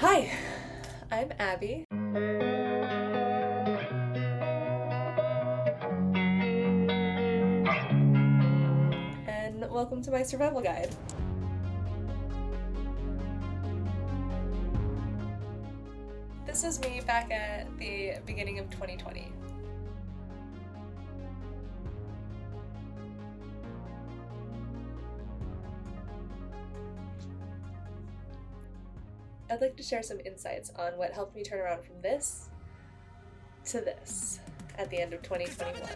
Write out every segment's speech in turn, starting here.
Hi, I'm Abby. And welcome to my survival guide. This is me back at the beginning of 2020. I'd like to share some insights on what helped me turn around from this to this at the end of 2021.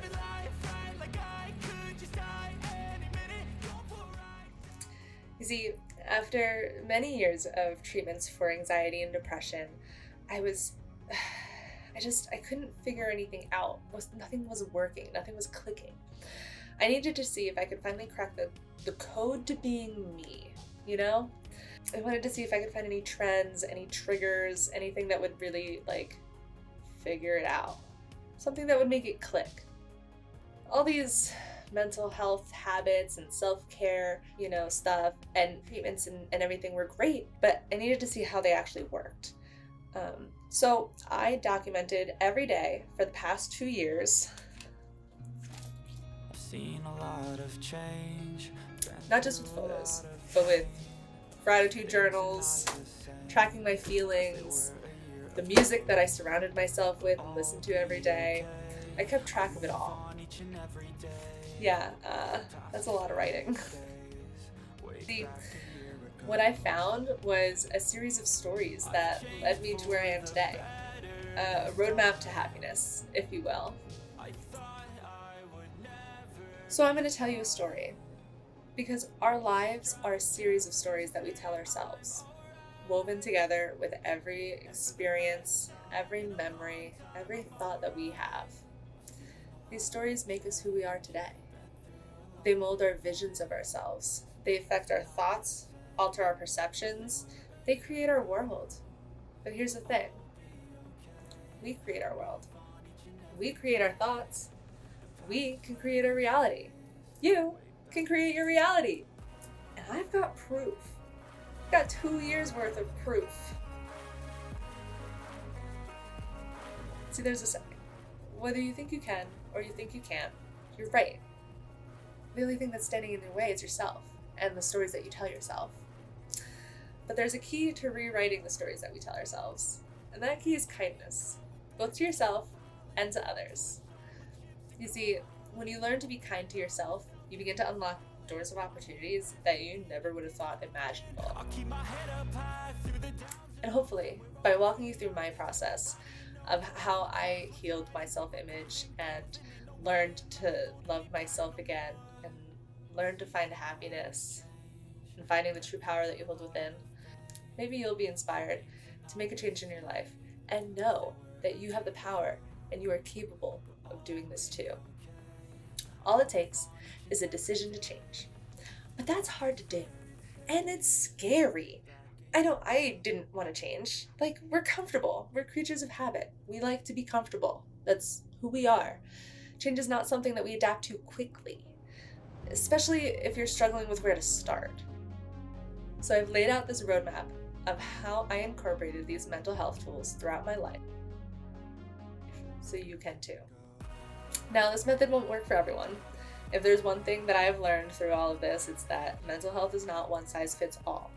You see, after many years of treatments for anxiety and depression, I couldn't figure anything out. Nothing was working, nothing was clicking. I needed to see if I could finally crack the code to being me, you know? I wanted to see if I could find any trends, any triggers, anything that would really, figure it out. Something that would make it click. All these mental health habits and self-care, stuff and treatments and everything were great, but I needed to see how they actually worked. So I documented every day for the past 2 years. I've seen a lot of change. Not just with photos, but with gratitude journals, tracking my feelings, the music that I surrounded myself with and listened to every day. I kept track of it all. Yeah, that's a lot of writing. See, what I found was a series of stories that led me to where I am today. A roadmap to happiness, if you will. So I'm going to tell you a story. Because our lives are a series of stories that we tell ourselves, woven together with every experience, every memory, every thought that we have. These stories make us who we are today. They mold our visions of ourselves. They affect our thoughts, alter our perceptions. They create our world. But here's the thing. We create our world. We create our thoughts. We can create our reality. You can create your reality. And I've got proof. I've got 2 years worth of proof. See, there's a saying. Whether you think you can or you think you can't, you're right. The only thing that's standing in your way is yourself and the stories that you tell yourself. But there's a key to rewriting the stories that we tell ourselves. And that key is kindness, both to yourself and to others. You see, when you learn to be kind to yourself, you begin to unlock doors of opportunities that you never would have thought imaginable. And hopefully, by walking you through my process of how I healed my self-image and learned to love myself again and learned to find happiness and finding the true power that you hold within, maybe you'll be inspired to make a change in your life and know that you have the power and you are capable of doing this too. All it takes is a decision to change. But that's hard to do. And it's scary. I didn't want to change. We're comfortable. We're creatures of habit. We like to be comfortable. That's who we are. Change is not something that we adapt to quickly, especially if you're struggling with where to start. So I've laid out this roadmap of how I incorporated these mental health tools throughout my life. So you can too. Now, this method won't work for everyone. If there's one thing that I've learned through all of this, it's that mental health is not one size fits all.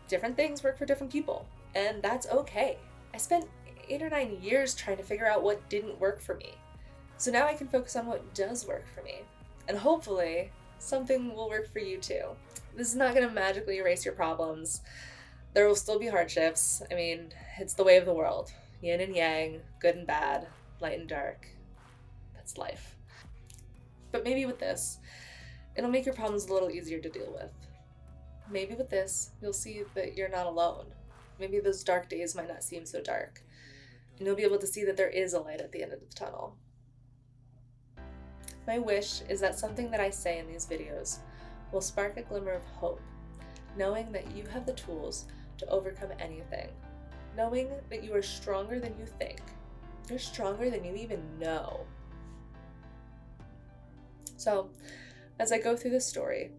Different things work for different people, and that's okay. I spent 8 or 9 years trying to figure out what didn't work for me. So now I can focus on what does work for me. And hopefully, something will work for you too. This is not going to magically erase your problems. There will still be hardships. It's the way of the world. Yin and yang, good and bad, light and dark. That's life. But maybe with this, it'll make your problems a little easier to deal with. Maybe with this, you'll see that you're not alone. Maybe those dark days might not seem so dark. And you'll be able to see that there is a light at the end of the tunnel. My wish is that something that I say in these videos will spark a glimmer of hope, knowing that you have the tools to overcome anything, knowing that you are stronger than you think. You're stronger than you even know. So, as I go through this story,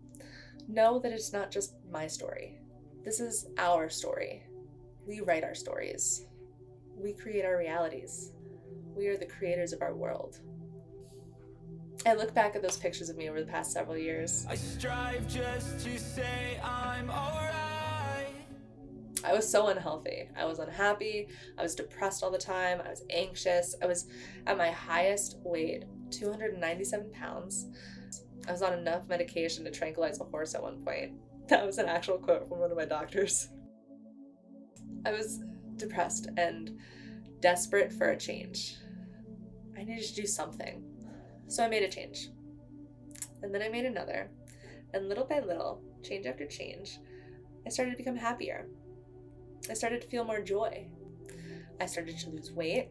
know that it's not just my story. This is our story. We write our stories. We create our realities. We are the creators of our world. I look back at those pictures of me over the past several years. I strive just to say I'm alright. I was so unhealthy. I was unhappy. I was depressed all the time. I was anxious. I was at my highest weight, 297 pounds. I was on enough medication to tranquilize a horse at one point. That was an actual quote from one of my doctors. I was depressed and desperate for a change. I needed to do something. So I made a change. And then I made another. And little by little, change after change, I started to become happier. I started to feel more joy. I started to lose weight.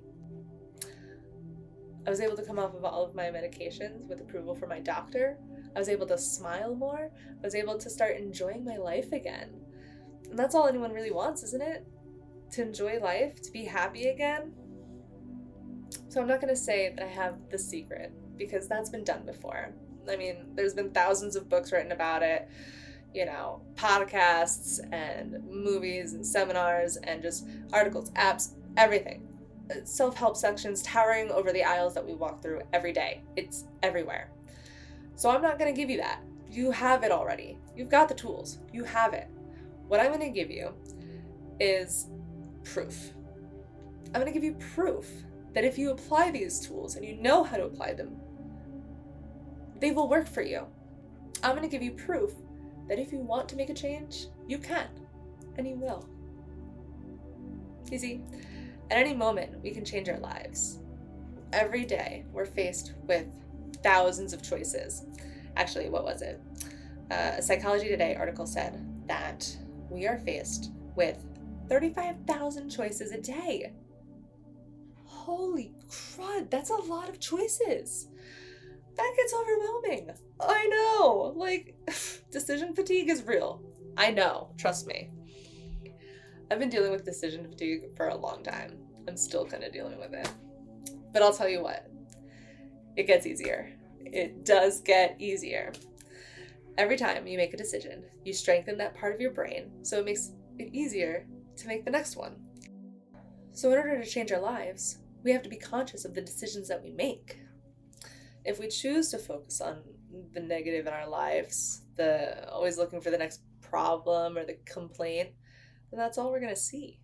I was able to come off of all of my medications with approval from my doctor. I was able to smile more. I was able to start enjoying my life again. And that's all anyone really wants, isn't it? To enjoy life, to be happy again. So I'm not going to say that I have the secret, because that's been done before. I mean, there's been thousands of books written about it, podcasts and movies and seminars and just articles, apps, everything. Self-help sections towering over the aisles that we walk through every day. It's everywhere. So I'm not going to give you that. You have it already. You've got the tools. You have it. What I'm going to give you is proof. I'm going to give you proof that if you apply these tools and you know how to apply them, they will work for you. I'm going to give you proof that if you want to make a change, you can, and you will. You see, at any moment, we can change our lives. Every day, we're faced with thousands of choices. Actually, what was it? A Psychology Today article said that we are faced with 35,000 choices a day. Holy crud, that's a lot of choices. That gets overwhelming. I know. Decision fatigue is real. I know. Trust me. I've been dealing with decision fatigue for a long time. I'm still kind of dealing with it. But I'll tell you what. It gets easier. It does get easier. Every time you make a decision, you strengthen that part of your brain, so it makes it easier to make the next one. So in order to change our lives, we have to be conscious of the decisions that we make. If we choose to focus on the negative in our lives, the always looking for the next problem or the complaint, then that's all we're going to see.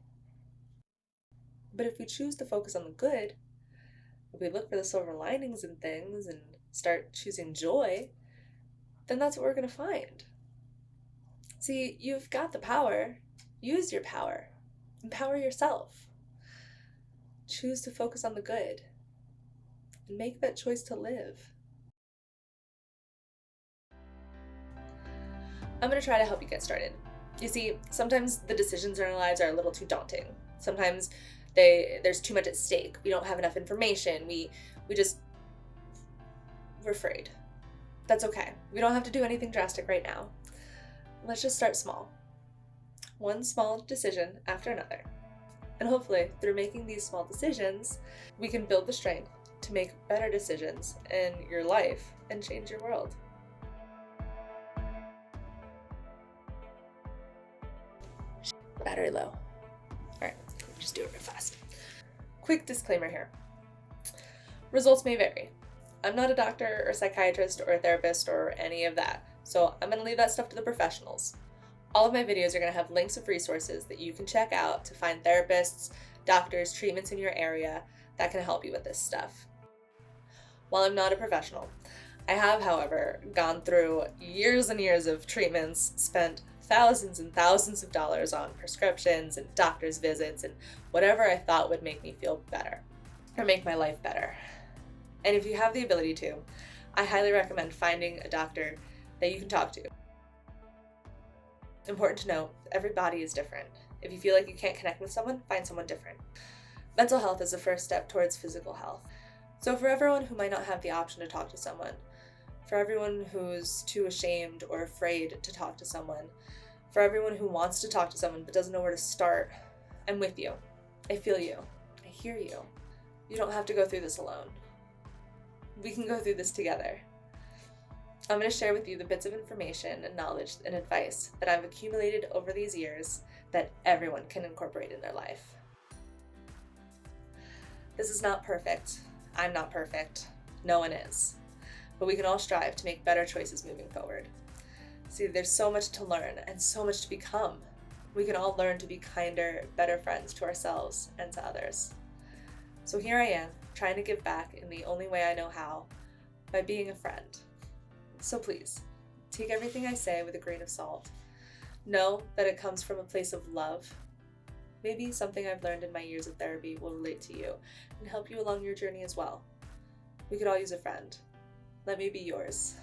But if we choose to focus on the good, if we look for the silver linings in things and start choosing joy, then that's what we're going to find. See, you've got the power. Use your power. Empower yourself. Choose to focus on the good. And make that choice to live. I'm going to try to help you get started. You see, sometimes the decisions in our lives are a little too daunting. Sometimes there's too much at stake. We don't have enough information. We're afraid. That's okay. We don't have to do anything drastic right now. Let's just start small. One small decision after another. And hopefully, through making these small decisions, we can build the strength to make better decisions in your life and change your world. Battery low. Alright, just do it real fast. Quick disclaimer here. Results may vary. I'm not a doctor or a psychiatrist or a therapist or any of that, so I'm going to leave that stuff to the professionals. All of my videos are going to have links of resources that you can check out to find therapists, doctors, treatments in your area that can help you with this stuff. While I'm not a professional, I have, however, gone through years and years of treatments, spent thousands and thousands of dollars on prescriptions and doctor's visits and whatever I thought would make me feel better or make my life better. And if you have the ability to, I highly recommend finding a doctor that you can talk to. Important to note, every body is different. If you feel like you can't connect with someone, find someone different. Mental health is the first step towards physical health. So for everyone who might not have the option to talk to someone, for everyone who's too ashamed or afraid to talk to someone, for everyone who wants to talk to someone but doesn't know where to start, I'm with you. I feel you. I hear you. You don't have to go through this alone. We can go through this together. I'm going to share with you the bits of information and knowledge and advice that I've accumulated over these years that everyone can incorporate in their life. This is not perfect. I'm not perfect. No one is. But we can all strive to make better choices moving forward. See, there's so much to learn and so much to become. We can all learn to be kinder, better friends to ourselves and to others. So here I am, trying to give back in the only way I know how, by being a friend. So please, take everything I say with a grain of salt. Know that it comes from a place of love. Maybe something I've learned in my years of therapy will relate to you and help you along your journey as well. We could all use a friend. Let me be yours.